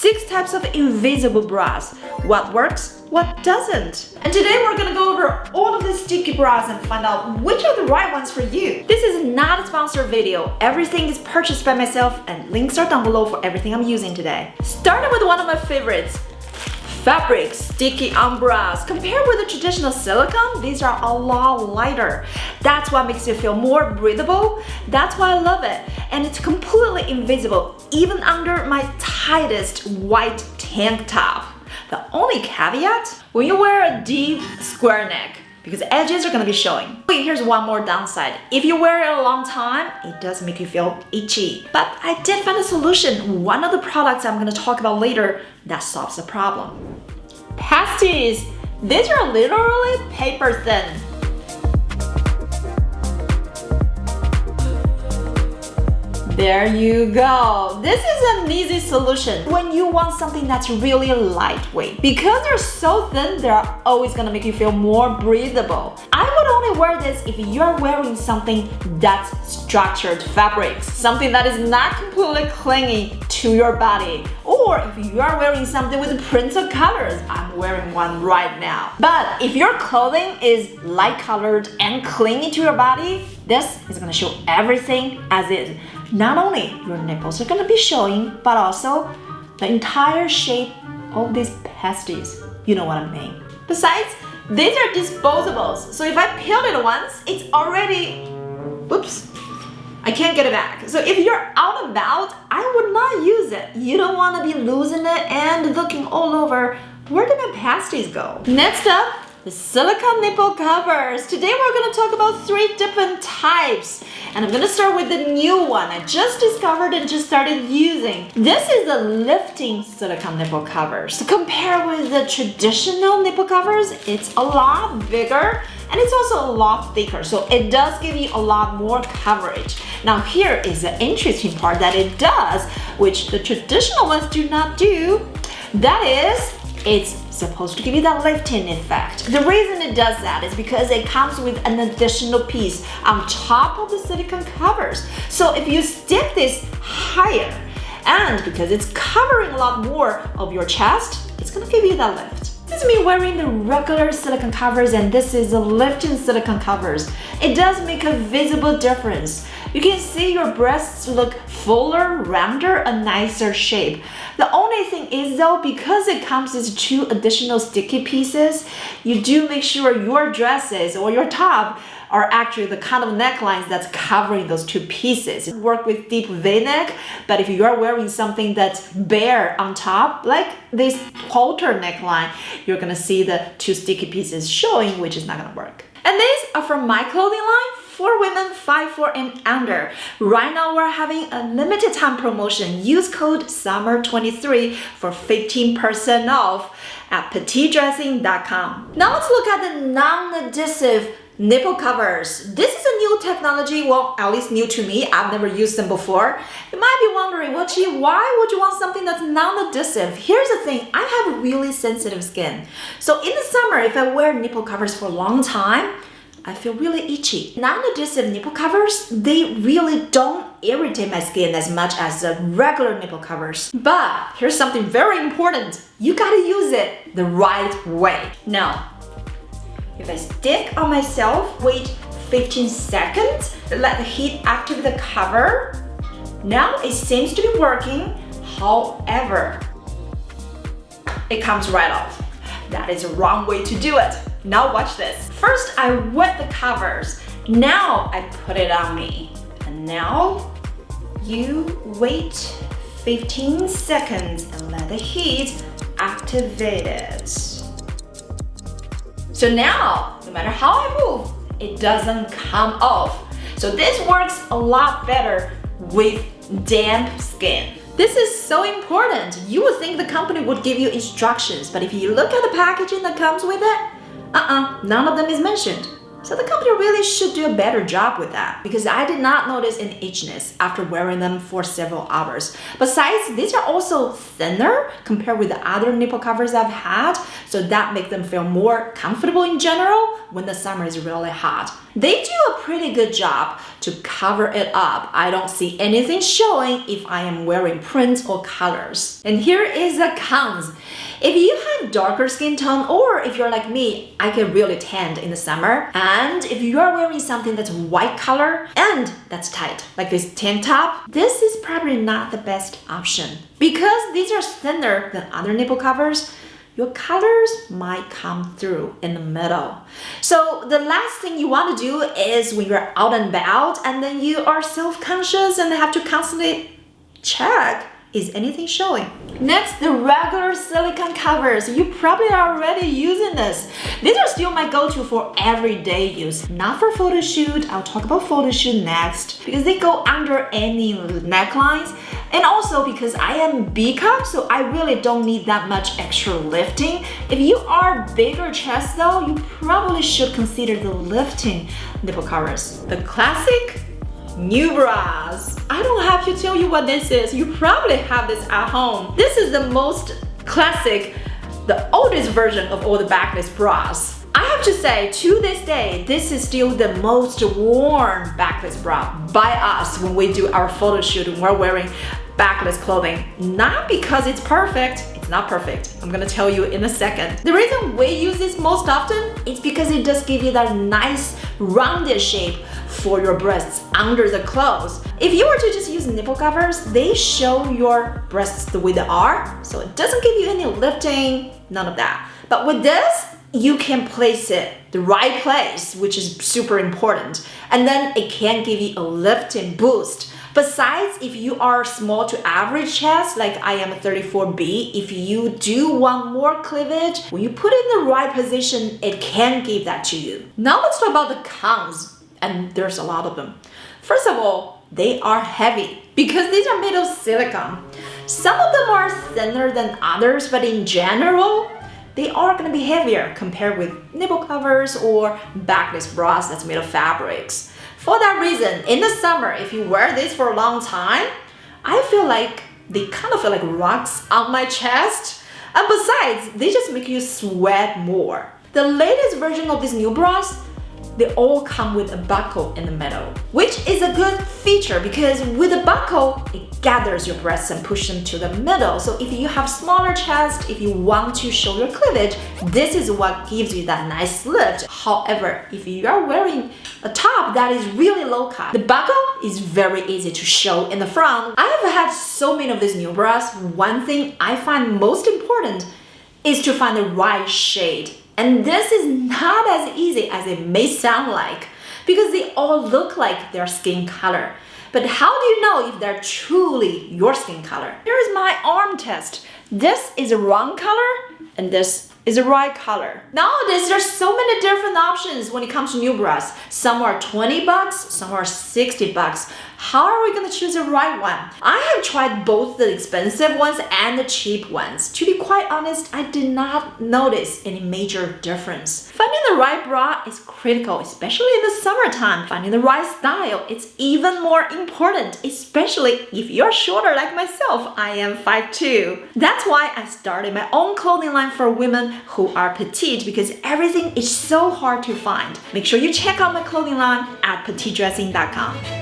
6 types of invisible bras. What works, what doesn't. And today we're gonna go over all of the sticky bras and find out which are the right ones for you. This is not a sponsored video. Everything is purchased by myself and links are down below for everything I'm using today. Starting with one of my favorites. Fabric sticky bras. Compared with the traditional silicone, these are a lot lighter. That's what makes it feel more breathable. That's why I love it. And it's completely invisible, even under my tightest white tank top. The only caveat, when you wear a deep square neck, because edges are gonna be showing. Wait, here's one more downside. If you wear it a long time, it does make you feel itchy. But I did find a solution. One of the products I'm gonna talk about later that solves the problem. Pasties. These are literally paper thin. There you go. This is an easy solution when you want something that's really lightweight. Because they're so thin, they're always gonna make you feel more breathable. I would only wear this if you're wearing something that's structured fabrics, something that is not completely clingy to your body. Or if you are wearing something with printed colors, I'm wearing one right now. But if your clothing is light colored and clingy to your body, this is gonna show everything as is. Not only your nipples are gonna be showing, but also the entire shape of these pasties. You know what I mean. Besides, these are disposables. So if I peeled it once, it's already, whoops, I can't get it back. So if you're out and about, I would not use it. You don't wanna be losing it and looking all over. Where did my pasties go? Next up, the silicone nipple covers. Today we're gonna talk about 3 different types. And I'm gonna start with the new one I just discovered and just started using. This is the lifting silicone nipple covers. So compare with the traditional nipple covers, it's a lot bigger and it's also a lot thicker. So it does give you a lot more coverage. Now here is the interesting part that it does, which the traditional ones do not do. That is, it's supposed to give you that lifting effect. The reason it does that is because it comes with an additional piece on top of the silicone covers. So if you stick this higher, and because it's covering a lot more of your chest, it's gonna give you that lift. This is me wearing the regular silicone covers and this is the lifting silicone covers. It does make a visible difference. You can see your breasts look fuller, rounder, a nicer shape. The only thing is though, because it comes with 2 additional sticky pieces, you do make sure your dresses or your top are actually the kind of necklines that's covering those 2 pieces. Work with deep V-neck, but if you are wearing something that's bare on top, like this halter neckline, you're gonna see the 2 sticky pieces showing, which is not gonna work. And these are from my clothing line for women 5'4" and under. Right now we're having a limited time promotion. Use code SUMMER23 for 15% off at petitedressing.com. Now let's look at the non-adhesive nipple covers. This is a new technology, well, at least new to me. I've never used them before. You might be wondering, well, gee, why would you want something that's non-adhesive? Here's the thing, I have really sensitive skin. So in the summer, if I wear nipple covers for a long time, I feel really itchy. Non-adhesive nipple covers, they really don't irritate my skin as much as the regular nipple covers. But here's something very important. You gotta use it the right way. Now, if I stick on myself, wait 15 seconds, let the heat activate the cover. Now it seems to be working. However, it comes right off. That is the wrong way to do it. Now watch this. First, I wet the covers. Now I put it on me. And now you wait 15 seconds and let the heat activate it. So now, no matter how I move, it doesn't come off. So this works a lot better with damp skin. This is so important. You would think the company would give you instructions, but if you look at the packaging that comes with it, none of them is mentioned. So the company really should do a better job with that, because I did not notice any itchiness after wearing them for several hours. Besides, these are also thinner compared with the other nipple covers I've had, so that makes them feel more comfortable in general when the summer is really hot. They do a pretty good job to cover it up. I don't see anything showing if I am wearing prints or colors. And here is the cons. If you have darker skin tone, or if you're like me, I get really tanned in the summer. And if you are wearing something that's white color and that's tight, like this tank top, this is probably not the best option. Because these are thinner than other nipple covers, your colors might come through in the middle. So the last thing you want to do is when you're out and about and then you are self-conscious and have to constantly check, is anything showing? Next, the regular silicone covers. You probably are already using this. These are still my go-to for everyday use, not for photo shoot. I'll talk about photo shoot next because they go under any necklines, and also because I am B cup, so I really don't need that much extra lifting. If you are bigger chest though, you probably should consider the lifting nipple covers. The classic NuBras. I don't have to tell you what this is. You probably have this at home. This is the most classic, the oldest version of all the backless bras. I have to say, to this day, this is still the most worn backless bra by us when we do our photo shoot and we're wearing backless clothing. Not because it's perfect, it's not perfect. I'm gonna tell you in a second. The reason we use this most often is because it does give you that nice rounded shape for your breasts under the clothes. If you were to just use nipple covers, they show your breasts the way they are, so it doesn't give you any lifting, none of that. But with this, you can place it the right place, which is super important. And then it can give you a lifting boost. Besides, if you are small to average chest, like I am a 34B, if you do want more cleavage, when you put it in the right position, it can give that to you. Now let's talk about the cons, and there's a lot of them. First of all, they are heavy because these are made of silicone. Some of them are thinner than others, but in general, they are gonna be heavier compared with nipple covers or backless bras that's made of fabrics. For that reason, in the summer, if you wear this for a long time, I feel like they kind of feel like rocks on my chest. And besides, they just make you sweat more. The latest version of these NuBras, they all come with a buckle in the middle, which is a good feature because with a buckle, it gathers your breasts and pushes them to the middle. So if you have smaller chest, if you want to show your cleavage, this is what gives you that nice lift. However, if you are wearing a top that is really low cut, the buckle is very easy to show in the front. I have had so many of these NuBras. One thing I find most important is to find the right shade. And this is not as easy as it may sound like because they all look like their skin color. But how do you know if they're truly your skin color? Here is my arm test. This is a wrong color and this is the right color. Nowadays, there's so many different options when it comes to NuBras. Some are 20 bucks, some are 60 bucks. How are we gonna choose the right one? I have tried both the expensive ones and the cheap ones. To be quite honest, I did not notice any major difference. Finding the right bra is critical, especially in the summertime. Finding the right style, it's even more important, especially if you're shorter like myself. I am 5'2". That's why I started my own clothing line for women who are petite because everything is so hard to find. Make sure you check out my clothing line at petitedressing.com.